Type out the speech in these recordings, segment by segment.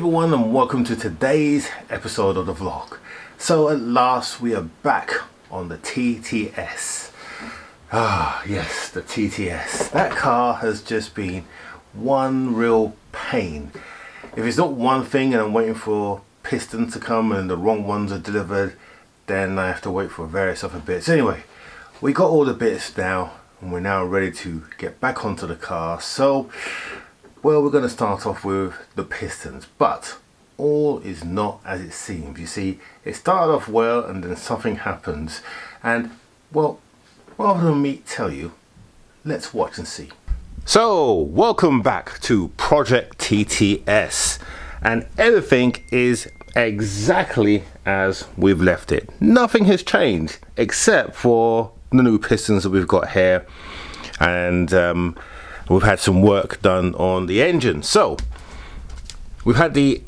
everyone, and welcome to today's episode of the vlog. So at last we are back on the TTS. Yes, the TTS. That car has just been one real pain. If it's not one thing and I'm waiting for Piston to come and the wrong ones are delivered, then I have to wait for various other bits. Anyway, we got all the bits now and we're now ready to get back onto the car. So well, we're going to start off with the pistons, but all is not as it seems. You see, it started off well and then something happens, and well, rather than me tell you, let's watch and see. So welcome back to Project TTS, and everything is exactly as we've left it. Nothing has changed except for the new pistons that we've got here, and we've had some work done on the engine. So we've had the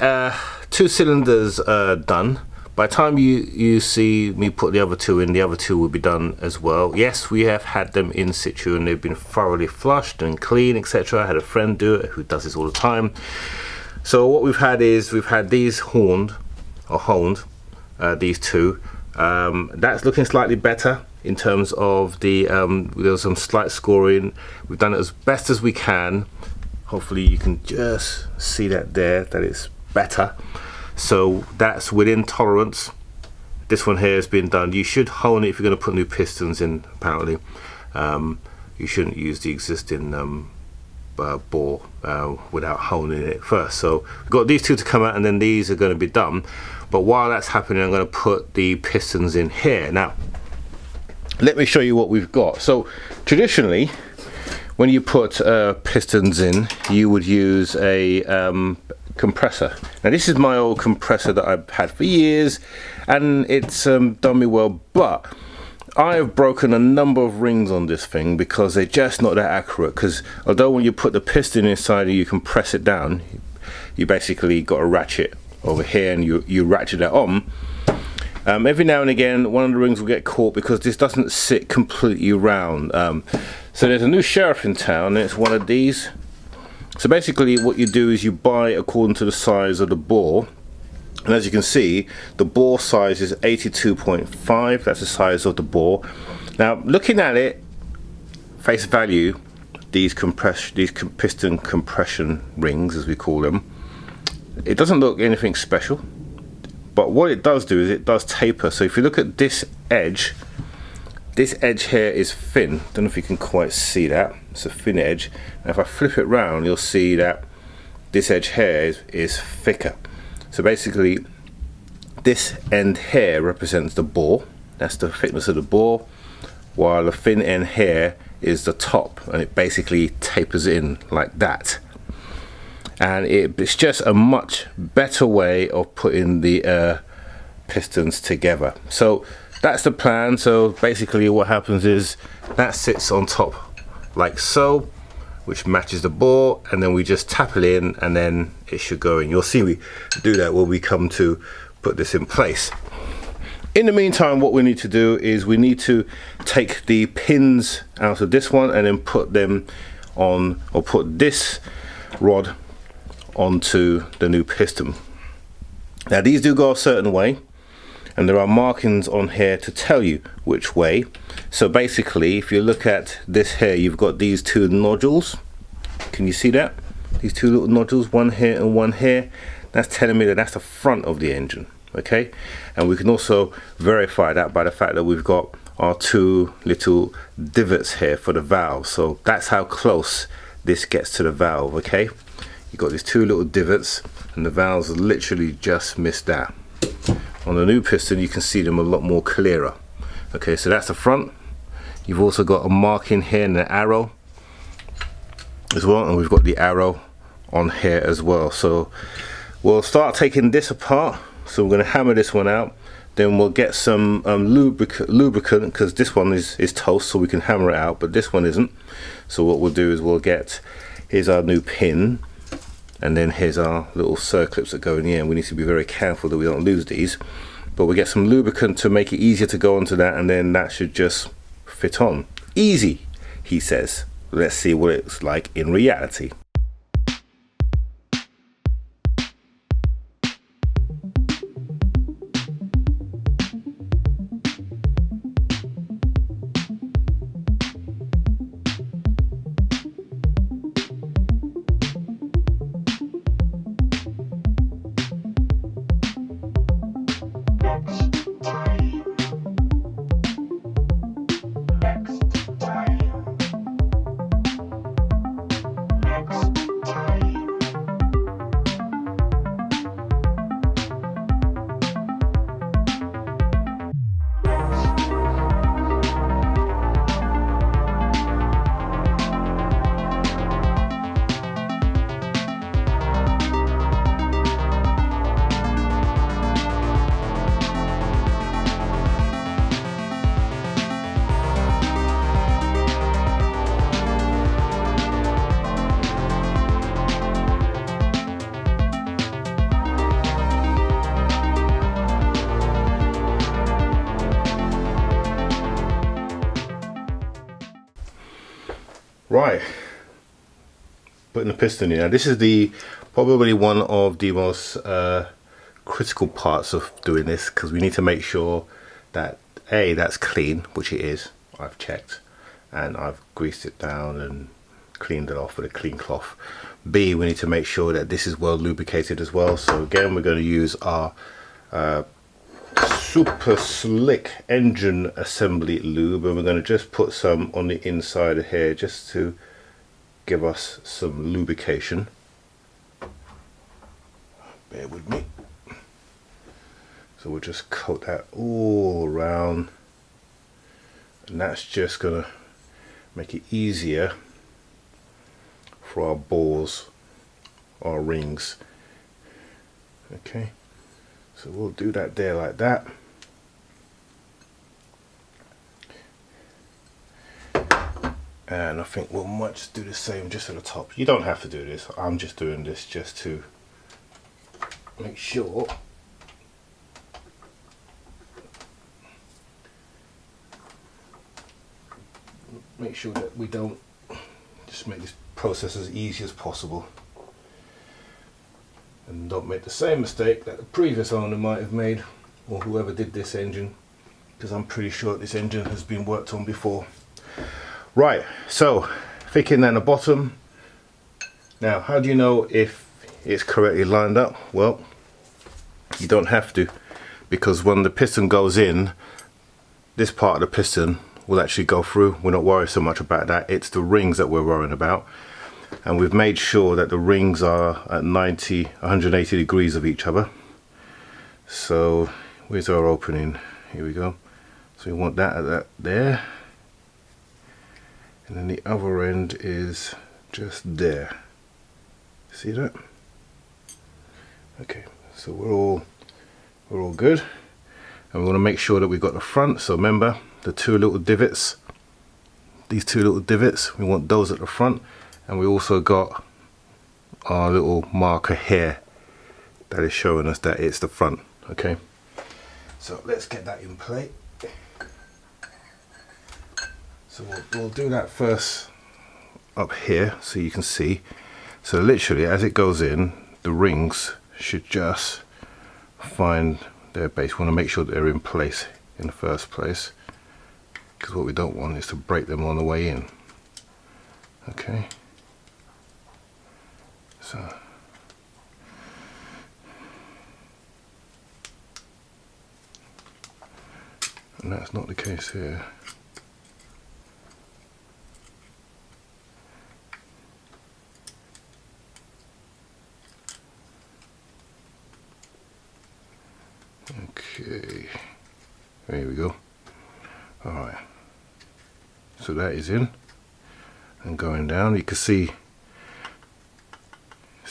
two cylinders done. By the time you see me put the other two in, the other two will be done as well. Yes, we have had them in situ and they've been thoroughly flushed and clean, etc. I had a friend do it who does this all the time. So what we've had is we've had these honed, these two. That's looking slightly better in terms of the there's some slight scoring. We've done it as best as we can. Hopefully you can just see that there, that it's better. So that's within tolerance. This one here has been done. You should hone it if you're going to put new pistons in, apparently. You shouldn't use the existing bore without honing it first. So we've got these two to come out and then these are going to be done. But while that's happening, I'm going to put the pistons in here. Now, let me show you what we've got. So traditionally, when you put pistons in, you would use a compressor. Now this is my old compressor that I've had for years, and it's done me well, but I have broken a number of rings on this thing because they're just not that accurate. Because although when you put the piston inside and you can press it down, you basically got a ratchet over here and you ratchet it on. Every now and again one of the rings will get caught because this doesn't sit completely round. So there's a new sheriff in town and it's one of these. So basically what you do is you buy according to the size of the bore, and as you can see the bore size is 82.5. that's the size of the bore. Now looking at it face value, these piston compression rings as we call them, it doesn't look anything special, but what it does do is it does taper. So if you look at this edge here is thin. Don't know if you can quite see that. It's a thin edge. And if I flip it round, you'll see that this edge here is thicker. So basically this end here represents the bore. That's the thickness of the bore, while the thin end here is the top, and it basically tapers in like that. And it's just a much better way of putting the pistons together. So that's the plan. So basically what happens is that sits on top like so, which matches the bore, and then we just tap it in and then it should go in. You'll see we do that when we come to put this in place. In the meantime, what we need to do is we need to take the pins out of this one and then put them on, or put this rod onto the new piston. Now these do go a certain way, and there are markings on here to tell you which way. So basically if you look at this here, you've got these two nodules. Can you see that? These two little nodules, one here and one here. That's telling me that that's the front of the engine. Okay, and we can also verify that by the fact that we've got our two little divots here for the valve. So that's how close this gets to the valve. Okay, you've got these two little divots and the valves literally just missed that. On the new piston you can see them a lot more clearer. Okay, so that's the front. You've also got a marking here and an arrow as well, and we've got the arrow on here as well. So we'll start taking this apart. So we're going to hammer this one out, then we'll get some lubricant, because this one is toast, so we can hammer it out, but this one isn't. So what we'll do is we'll get, here's our new pin, and then here's our little circlips that go in here, and we need to be very careful that we don't lose these. But we'll get some lubricant to make it easier to go onto that, and then that should just fit on. Easy, he says. Let's see what it's like in reality. Right, putting the piston in. Now this is the probably one of the most critical parts of doing this, because we need to make sure that A, that's clean, which it is. I've checked and I've greased it down and cleaned it off with a clean cloth. B, we need to make sure that this is well lubricated as well. So again, we're going to use our super slick engine assembly lube, and we're going to just put some on the inside of here just to give us some lubrication. Bear with me. So we'll just coat that all around, and that's just going to make it easier for our balls, our rings. Okay, so we'll do that there like that. And I think we'll might just do the same just at the top. You don't have to do this, I'm just doing this just to make sure that we don't just make this process as easy as possible, and don't make the same mistake that the previous owner might have made, or whoever did this engine, because I'm pretty sure this engine has been worked on before. Right, so thickening down the bottom. Now, how do you know if it's correctly lined up? Well, you don't have to, because when the piston goes in, this part of the piston will actually go through. We're not worried so much about that. It's the rings that we're worrying about, and we've made sure that the rings are at 180 degrees of each other. So where's our opening? Here we go. So we want that at that there, and then the other end is just there. See that? Okay, so we're all good, and we want to make sure that we've got the front. So remember the two little divots, these two little divots, we want those at the front, and we also got our little marker here that is showing us that it's the front. Okay, so let's get that in play. So we'll do that first up here so you can see. So literally as it goes in, the rings should just find their base. We want to make sure that they're in place in the first place, because what we don't want is to break them on the way in. Okay, so and that's not the case here. Okay, there we go. Alright, so that is in and going down. You can see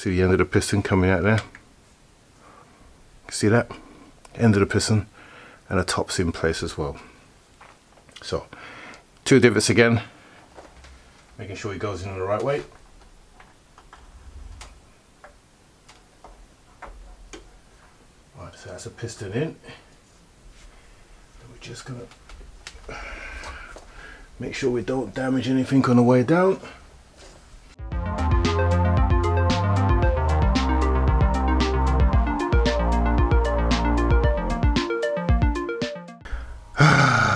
the end of the piston coming out there. See that? End of the piston, and the top's in place as well. So two divots again, making sure it goes in the right way. Right, so that's a piston in. And we're just gonna make sure we don't damage anything on the way down.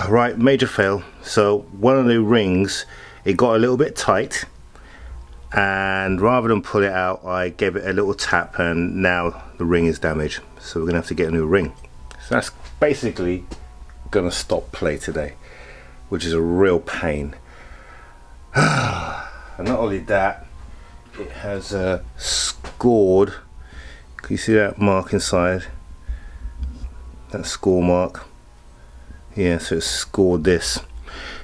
Right, major fail. So one of the rings, it got a little bit tight, and rather than pull it out, I gave it a little tap, and now the ring is damaged. So we're gonna have to get a new ring. So that's basically gonna stop play today, which is a real pain. And not only that, it has scored. Can you see that mark inside? That score mark. Yeah, so it's scored this.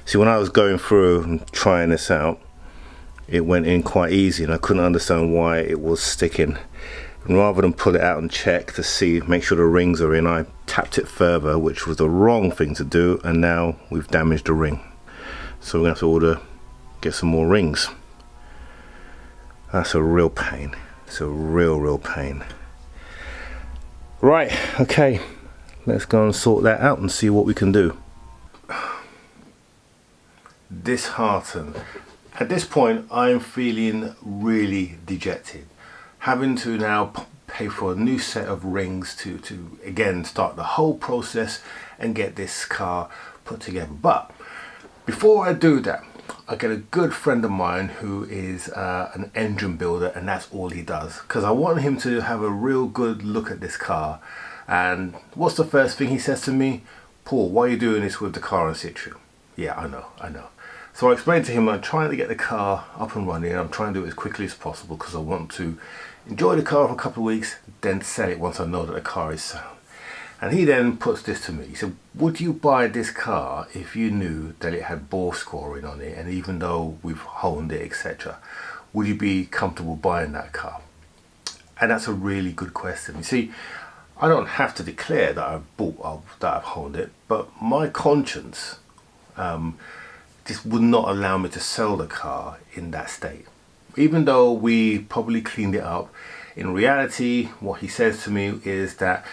See, when I was going through and trying this out, it went in quite easy, and I couldn't understand why it was sticking. And rather than pull it out and check to see, make sure the rings are in, I tapped it further, which was the wrong thing to do, and now we've damaged the ring. So we're gonna have to get some more rings. That's a real pain. It's a real pain. Right, okay, let's go and sort that out and see what we can do. Disheartened, At this point, I'm feeling really dejected, having to now pay for a new set of rings to again start the whole process and get this car put together. But before I do that, I get a good friend of mine who is an engine builder, and that's all he does, because I want him to have a real good look at this car. And what's the first thing he says to me? Paul, why are you doing this with the car in situ? Yeah, I know. So I explained to him I'm trying to get the car up and running. I'm trying to do it as quickly as possible because I want to enjoy the car for a couple of weeks, then sell it once I know that the car is sound. And he then puts this to me. He said, would you buy this car if you knew that it had ball scoring on it, and even though we've honed it, etc., would you be comfortable buying that car? And that's a really good question. You see, I don't have to declare that I've honed it, but my conscience just would not allow me to sell the car in that state. Even though we probably cleaned it up, in reality, what he says to me is that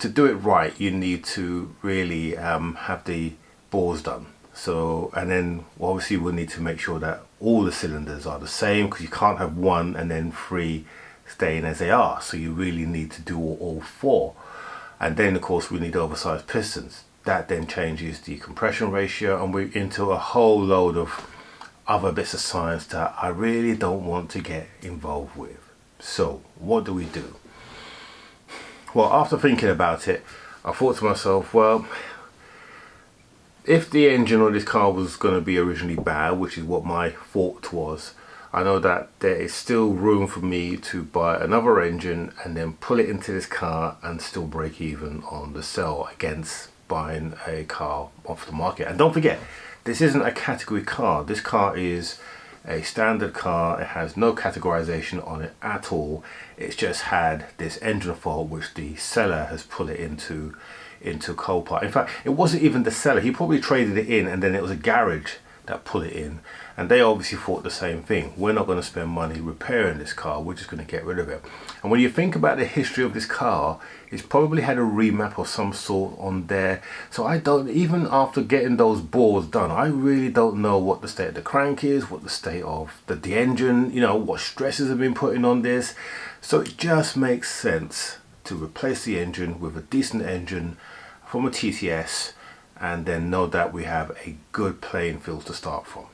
to do it right, you need to really have the bores done. So, and then obviously we'll need to make sure that all the cylinders are the same, because you can't have one and then three staying as they are. So you really need to do all four. And then of course we need oversized pistons. That then changes the compression ratio, and we're into a whole load of other bits of science that I really don't want to get involved with. So what do we do? Well, after thinking about it, I thought to myself, well, if the engine on this car was going to be originally bad, which is what my thought was, I know that there is still room for me to buy another engine and then pull it into this car and still break even on the sell against buying a car off the market. And don't forget, this isn't a category car. This car is a standard car. It has no categorization on it at all. It's just had this engine fault which the seller has put it into Copilot. In fact, it wasn't even the seller. He probably traded it in, and then it was a garage that put it in, and they obviously thought the same thing. We're not going to spend money repairing this car, we're just going to get rid of it. And when you think about the history of this car, it's probably had a remap of some sort on there. So I don't, even after getting those bores done, I really don't know what the state of the crank is, what the state of the engine, you know, what stresses have been putting on this. So it just makes sense to replace the engine with a decent engine from a TTS, and then know that we have a good playing field to start from.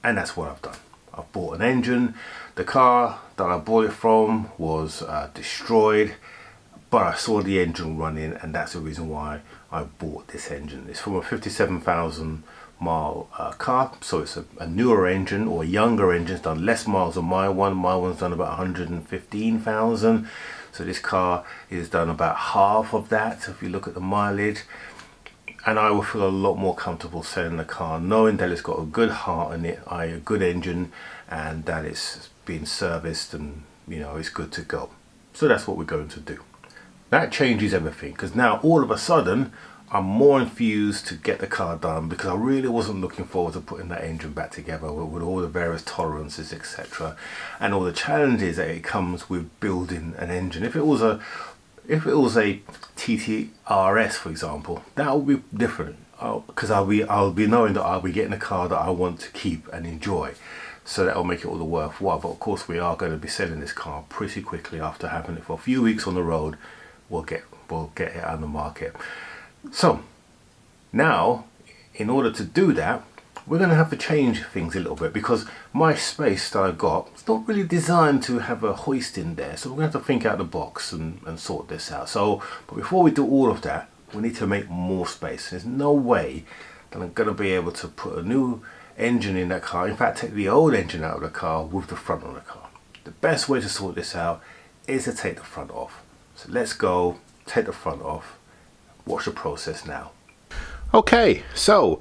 And that's what I've done. I've bought an engine. The car that I bought it from was destroyed, but I saw the engine running, and that's the reason why I bought this engine. It's from a 57,000 mile car, so it's a newer engine, or a younger engine. It's done less miles than my one. My one's done about 115,000. So this car is done about half of that, if you look at the mileage. And I will feel a lot more comfortable selling the car, knowing that it's got a good heart in it, a good engine, and that it's been serviced and, you know, it's good to go. So that's what we're going to do. That changes everything, because now all of a sudden I'm more enthused to get the car done, because I really wasn't looking forward to putting that engine back together with all the various tolerances, etc., and all the challenges that it comes with building an engine. If it was a TTRS, for example, that would be different, because I'll be knowing that I'll be getting a car that I want to keep and enjoy. So that will make it all the worthwhile. But of course we are going to be selling this car pretty quickly after having it for a few weeks on the road. We'll get it on the market. So now, in order to do that, we're going to have to change things a little bit, because my space that I've got is not really designed to have a hoist in there. So we're going to have to think out the box and sort this out. So, but before we do all of that, we need to make more space. There's no way that I'm going to be able to put a new engine in that car. In fact, take the old engine out of the car with the front of the car. The best way to sort this out is to take the front off. So let's go, take the front off, watch the process now. Okay, so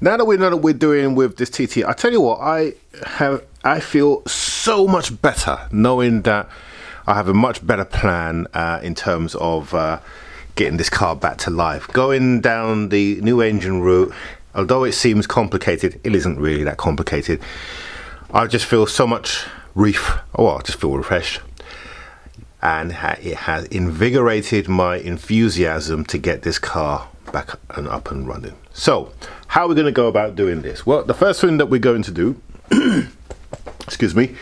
now that we know what we're doing with this TT, I tell you what, I feel so much better knowing that I have a much better plan in terms of getting this car back to life. Going down the new engine route, although it seems complicated, it isn't really that complicated. I just feel so much I just feel refreshed. And it has invigorated my enthusiasm to get this car back and up and running. So how are we going to go about doing this? Well, the first thing that we're going to do excuse me,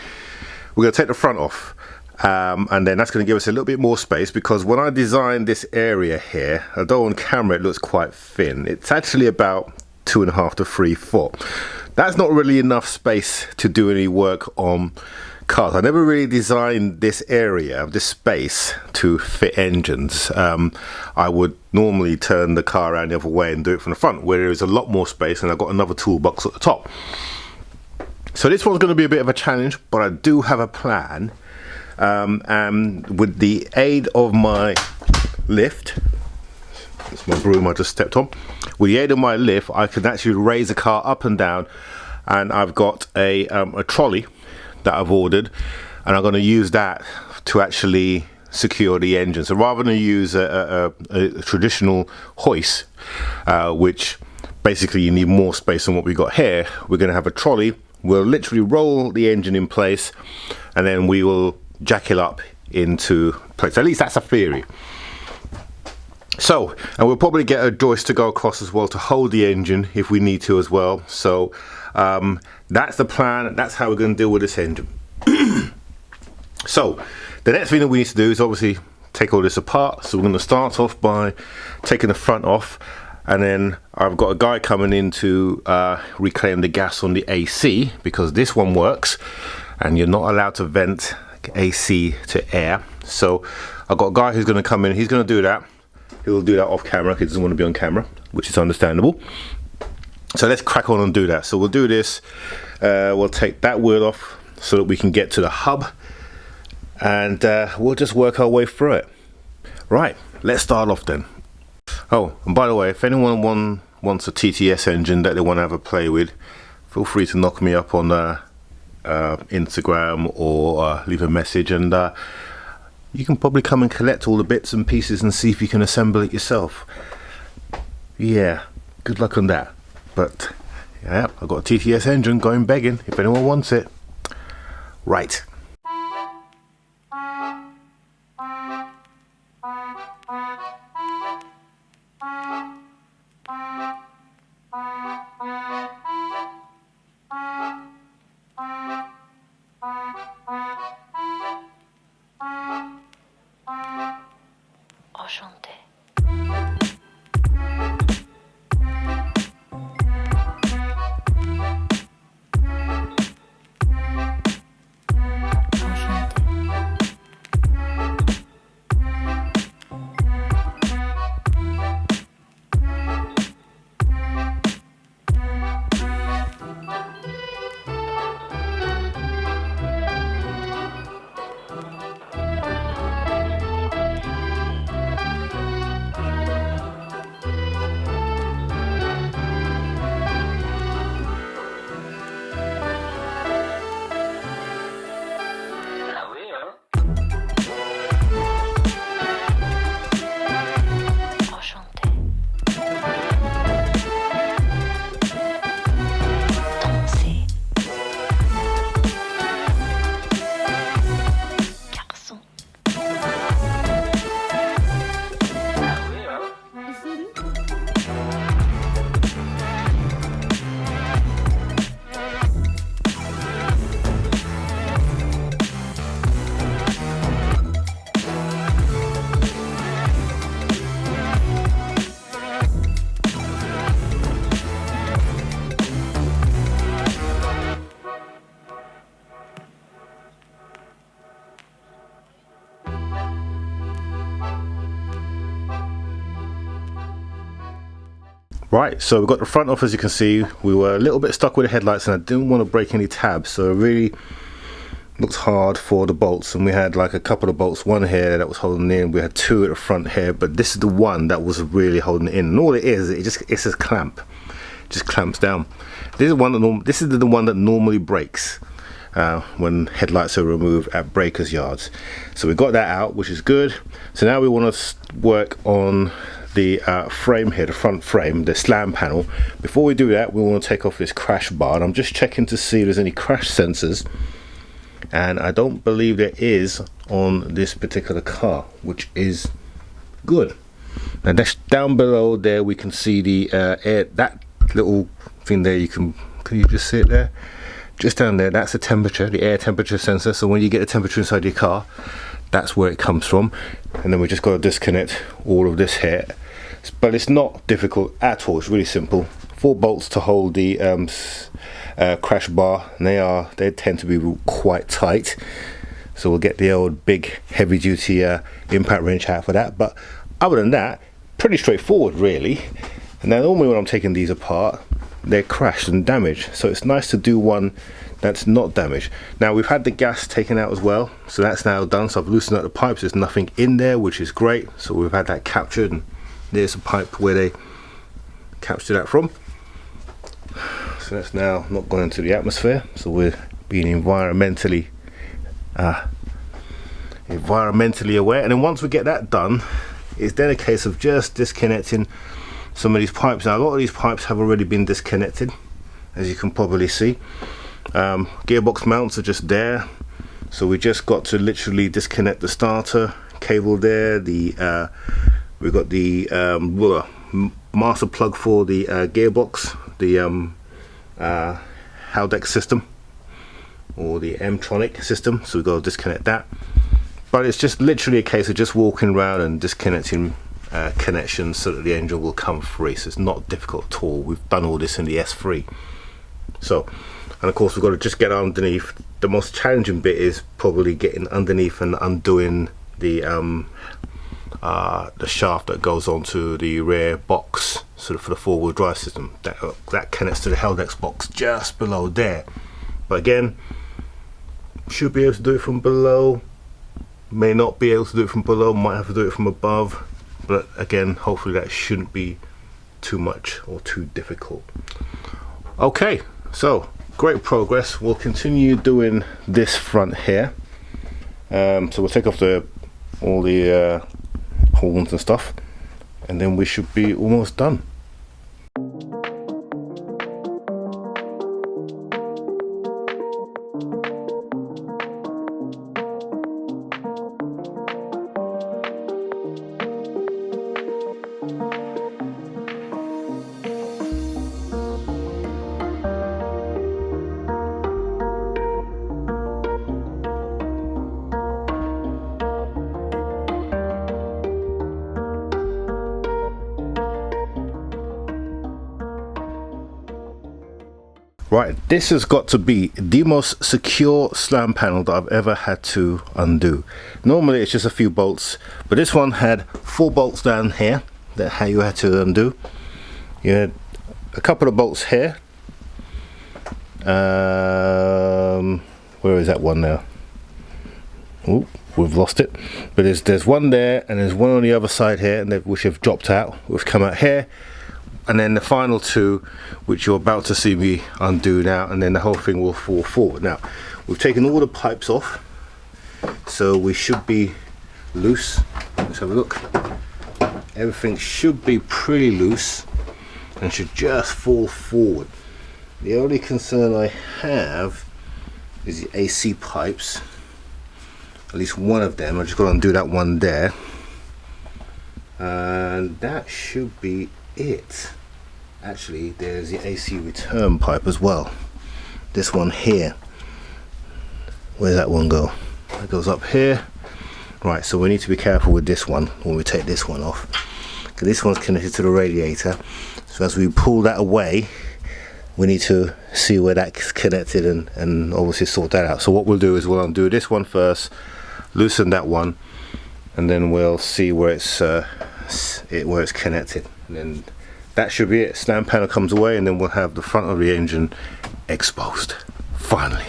we're going to take the front off. And then that's going to give us a little bit more space, because when I designed this area here, although on camera it looks quite thin, it's actually about 2.5 to 3 foot. That's not really enough space to do any work on cars. I never really designed this area, this space, to fit engines. I would normally turn the car around the other way and do it from the front, where there is a lot more space, and I've got another toolbox at the top. So this one's going to be a bit of a challenge, but I do have a plan. And with the aid of my lift, it's my broom I just stepped on, with the aid of my lift I can actually raise the car up and down, and I've got a trolley that I've ordered, and I'm going to use that to actually secure the engine. So rather than use a traditional hoist, which basically you need more space than what we got here, we're going to have a trolley. We'll literally roll the engine in place, and then we will jack it up into place. At least that's a theory. So, and we'll probably get a joist to go across as well to hold the engine if we need to as well. So that's the plan. That's how we're going to deal with this engine. So the next thing that we need to do is obviously take all this apart. So we're going to start off by taking the front off, and then I've got a guy coming in to reclaim the gas on the AC, because this one works and you're not allowed to vent AC to air. So I've got a guy who's going to come in. He's going to do that. He'll do that off camera. He doesn't want to be on camera, which is understandable. So let's crack on and do that. So we'll do this. We'll take that wheel off so that we can get to the hub, and we'll just work our way through it. Right, let's start off then. Oh, and by the way, if anyone wants a TTS engine that they want to have a play with, feel free to knock me up on Instagram, or leave a message, and you can probably come and collect all the bits and pieces and see if you can assemble it yourself. Yeah, good luck on that. But yeah, I've got a TTS engine going begging if anyone wants it. Right. Right, so we've got the front off. As you can see, we were a little bit stuck with the headlights, and I didn't want to break any tabs, so it really looked hard for the bolts. And we had like a couple of bolts, one here that was holding in, we had two at the front here, but this is the one that was really holding it in. And all it is, it's a clamp, it just clamps down. This is the one that normally breaks when headlights are removed at breakers yards. So we got that out, which is good. So now we want to work on the frame here, the front frame, the slam panel. Before we do that, we want to take off this crash bar, and I'm just checking to see if there's any crash sensors, and I don't believe there is on this particular car, which is good. And that's down below there. We can see the air, that little thing there. Can you just see it there? just down there, that's the temperature, the air temperature sensor. So when you get the temperature inside your car, that's where it comes from. And then we just got to disconnect all of this here. But it's not difficult at all, it's really simple. 4 bolts to hold the crash bar, and they tend to be quite tight. So we'll get the old big heavy duty impact wrench out for that. But other than that, pretty straightforward really. And now normally when I'm taking these apart, they're crashed and damaged, so it's nice to do one that's not damaged. Now we've had the gas taken out as well, so that's now done. So I've loosened up the pipes, there's nothing in there, which is great. So we've had that captured, and there's a pipe where they captured that from. So that's now not gone into the atmosphere, so we're being environmentally aware. And then once we get that done, it's then a case of just disconnecting some of these pipes. Now a lot of these pipes have already been disconnected, as you can probably see. Gearbox mounts are just there, so we just got to literally disconnect the starter cable there. We've got the master plug for the gearbox, the Haldex system, or the M-tronic system, so we've got to disconnect that. But it's just literally a case of just walking around and disconnecting connections so that the engine will come free. So it's not difficult at all. We've done all this in the S3. So, and of course we've got to just get underneath. The most challenging bit is probably getting underneath and undoing the shaft that goes onto the rear box, sort of for the 4-wheel drive system. That connects to the Haldex box just below there. But again, should be able to do it from below. May not be able to do it from below. Might have to do it from above. But again, hopefully that shouldn't be too much or too difficult. Okay, so great progress. We'll continue doing this front here. So we'll take off all the horns and stuff, and then we should be almost done. Right, this has got to be the most secure slam panel that I've ever had to undo. Normally it's just a few bolts, but this one had 4 bolts down here that how you had to undo. You had a couple of bolts here. Where is that one now? Oh, we've lost it. But there's one there, and there's one on the other side here, and which have dropped out, which come out here. And then the final 2, which you're about to see me undo now, and then the whole thing will fall forward. Now we've taken all the pipes off, so we should be loose. Let's have a look. Everything should be pretty loose and should just fall forward. The only concern I have is the AC pipes, at least one of them. I just got to undo that one there, and that should be it. Actually, there's the AC return pipe as well. This one here, where's that one go? It goes up here. Right, so we need to be careful with this one when we take this one off, because this one's connected to the radiator. So as we pull that away, we need to see where that's connected and obviously sort that out. So what we'll do is we'll undo this one first, loosen that one, and then we'll see where it's connected. And then that should be it. Slam panel comes away, and then we'll have the front of the engine exposed finally.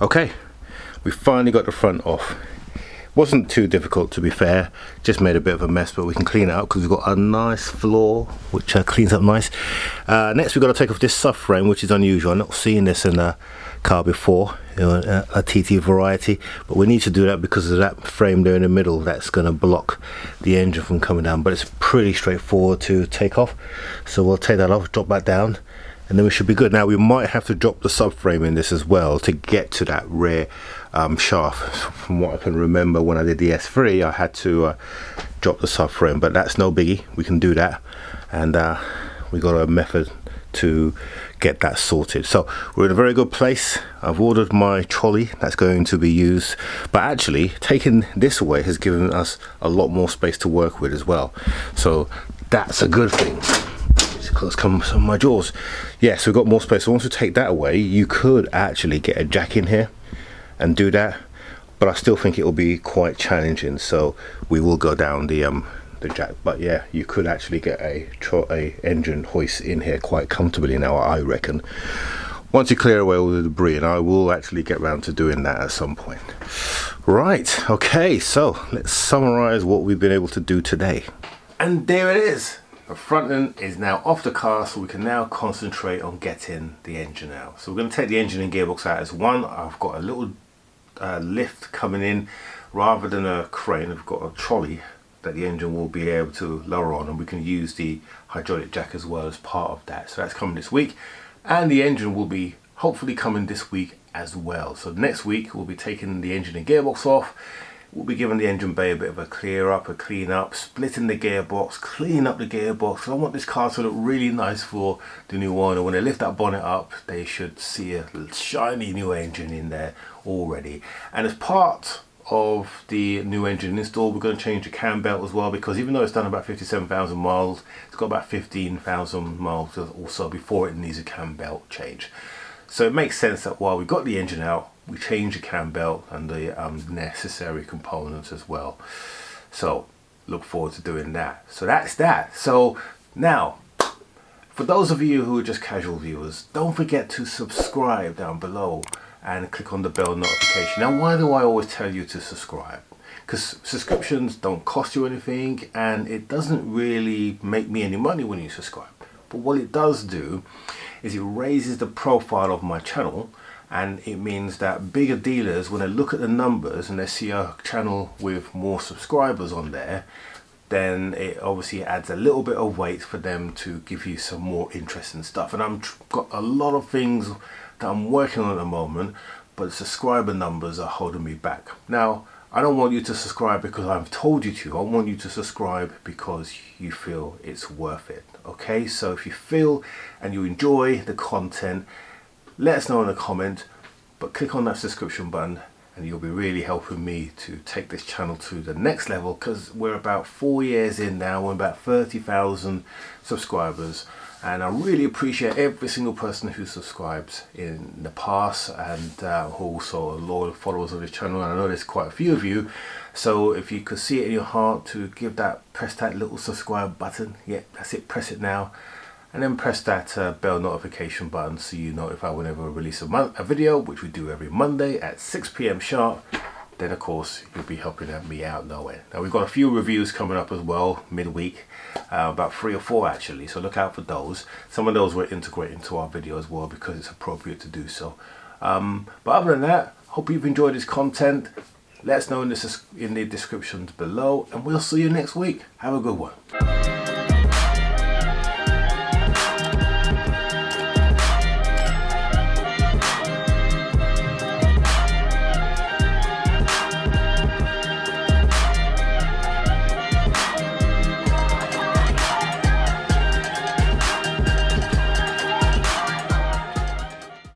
Okay, we finally got the front off. Wasn't too difficult, to be fair, just made a bit of a mess, but we can clean it up because we've got a nice floor which cleans up nice. Next we've got to take off this subframe, which is unusual. I'm not seeing this in a car before, you know, a TT variety, but we need to do that because of that frame there in the middle that's going to block the engine from coming down. But it's pretty straightforward to take off, so we'll take that off, drop that down, and then we should be good. Now we might have to drop the subframe in this as well to get to that rear shaft. From what I can remember, when I did the S3 I had to drop the subframe, but that's no biggie, we can do that, and we got a method to get that sorted. So we're in a very good place. I've ordered my trolley that's going to be used, but actually taking this away has given us a lot more space to work with as well, so that's a good thing. Close come some of my jaws. Yes, we've got more space. So once we take that away, you could actually get a jack in here and do that, but I still think it will be quite challenging, so we will go down the jack. But yeah, you could actually get a engine hoist in here quite comfortably now, I reckon, once you clear away all the debris, and I will actually get round to doing that at some point. Right, okay, so let's summarize what we've been able to do today. And there it is. The front end is now off the car, so we can now concentrate on getting the engine out. So we're going to take the engine and gearbox out as one. I've got a little lift coming in rather than a crane. I've got a trolley that the engine will be able to lower on, and we can use the hydraulic jack as well as part of that. So that's coming this week, and the engine will be hopefully coming this week as well. So next week we'll be taking the engine and gearbox off. We'll be giving the engine bay a bit of a clear up, a clean up, splitting the gearbox, clean up the gearbox. I want this car to look really nice for the new owner. When they lift that bonnet up, they should see a shiny new engine in there already. And as part of the new engine install, we're going to change the cam belt as well, because even though it's done about 57,000 miles, it's got about 15,000 miles also before it needs a cam belt change. So it makes sense that while we got the engine out, we change the cam belt and the necessary components as well. So look forward to doing that. So that's that. So now, for those of you who are just casual viewers, don't forget to subscribe down below and click on the bell notification. Now, why do I always tell you to subscribe? Because subscriptions don't cost you anything, and it doesn't really make me any money when you subscribe. But what it does do is it raises the profile of my channel, and it means that bigger dealers, when they look at the numbers and they see a channel with more subscribers on there, then it obviously adds a little bit of weight for them to give you some more interesting stuff. And I've got a lot of things that I'm working on at the moment, but the subscriber numbers are holding me back. Now, I don't want you to subscribe because I've told you to. I want you to subscribe because you feel it's worth it. Okay, so if you feel and you enjoy the content, let us know in a comment, but click on that subscription button and you'll be really helping me to take this channel to the next level, because we're about 4 years in now. We're about 30,000 subscribers, and I really appreciate every single person who subscribes in the past, and who also are loyal followers of this channel. And I know there's quite a few of you, so if you could see it in your heart to give that, press that little subscribe button. Yeah, that's it, press it now. And then press that bell notification button so you notify whenever we release a video, which we do every Monday at 6 PM sharp. Then of course you'll be helping me out no end. Now we've got a few reviews coming up as well midweek, about 3 or 4 actually, so look out for those. Some of those we're integrating into our video as well because it's appropriate to do so. But other than that, hope you've enjoyed this content. Let us know in the descriptions below, and we'll see you next week. Have a good one.